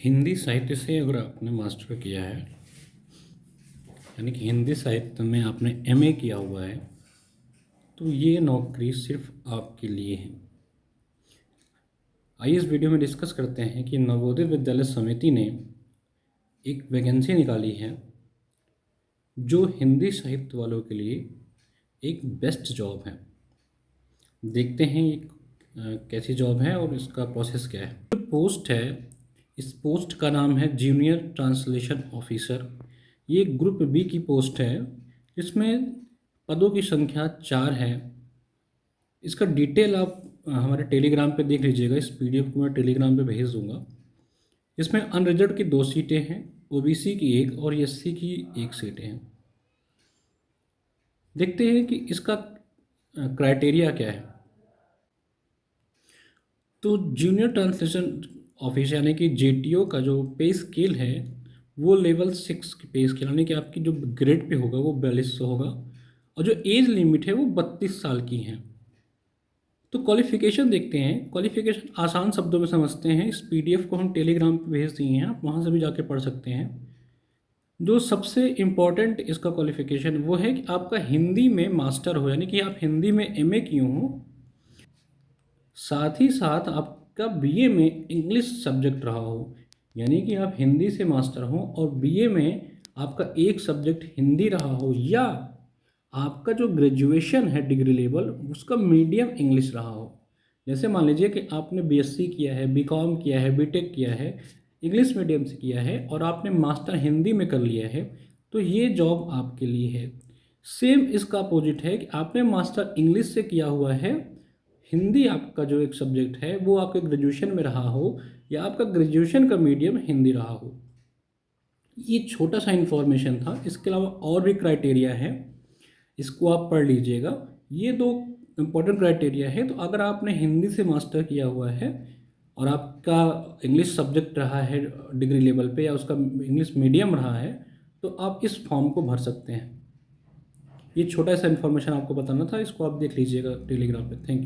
हिंदी साहित्य से अगर आपने मास्टर किया है, यानी कि हिंदी साहित्य में आपने एमए किया हुआ है, तो ये नौकरी सिर्फ आपके लिए है। आइए इस वीडियो में डिस्कस करते हैं कि नवोदय विद्यालय समिति ने एक वैकेंसी निकाली है जो हिंदी साहित्य वालों के लिए एक बेस्ट जॉब है। देखते हैं ये कैसी जॉब है और इसका प्रोसेस क्या है। जो पोस्ट है, इस पोस्ट का नाम है जूनियर ट्रांसलेशन ऑफिसर। ये ग्रुप बी की पोस्ट है जिसमें पदों की संख्या 4 है। इसका डिटेल आप हमारे टेलीग्राम पे देख लीजिएगा। इस पीडीएफ को मैं टेलीग्राम पे भेज दूंगा। इसमें अनरिजर्व्ड की 2 सीटें हैं, ओबीसी की 1 और एससी की 1 सीटें हैं। देखते हैं कि इसका क्राइटेरिया क्या है। तो जूनियर ट्रांसलेशन ऑफिस यानी कि जेटीओ का जो पे स्केल है वो लेवल 6 की पे स्केल, यानी कि आपकी जो ग्रेड पे होगा वो 4200 होगा और जो एज लिमिट है वो 32 साल की है। तो क्वालिफिकेशन देखते हैं। क्वालिफिकेशन आसान शब्दों में समझते हैं। इस पीडीएफ को हम टेलीग्राम पे भेज दिए हैं, आप वहाँ से भी जाके पढ़ सकते हैं। जो सबसे इम्पॉर्टेंट इसका क्वालिफिकेशन वो है कि आपका हिंदी में मास्टर हो, यानी कि आप हिंदी में एमए किए हो, साथ ही साथ आपका बीए में इंग्लिश सब्जेक्ट रहा हो। यानी कि आप हिंदी से मास्टर हो और बीए में आपका एक सब्जेक्ट हिंदी रहा हो, या आपका जो ग्रेजुएशन है डिग्री लेवल उसका मीडियम इंग्लिश रहा हो। जैसे मान लीजिए कि आपने बीएससी किया है, बीकॉम किया है, बीटेक किया है, इंग्लिश मीडियम से किया है और आपने मास्टर हिंदी में कर लिया है, तो ये जॉब आपके लिए है। सेम इसका अपोजिट है कि आपने मास्टर इंग्लिश से किया हुआ है, हिंदी आपका जो एक सब्जेक्ट है वो आपके ग्रेजुएशन में रहा हो, या आपका ग्रेजुएशन का मीडियम हिंदी रहा हो। ये छोटा सा इन्फॉर्मेशन था। इसके अलावा और भी क्राइटेरिया है, इसको आप पढ़ लीजिएगा। ये 2 इम्पोर्टेंट क्राइटेरिया है। तो अगर आपने हिंदी से मास्टर किया हुआ है और आपका इंग्लिश सब्जेक्ट रहा है डिग्री लेवल पे, या उसका इंग्लिश मीडियम रहा है, तो आप इस फॉर्म को भर सकते हैं। ये छोटा सा इन्फॉर्मेशन आपको बताना था, इसको आप देख लीजिएगा टेलीग्राम पे। Thank you.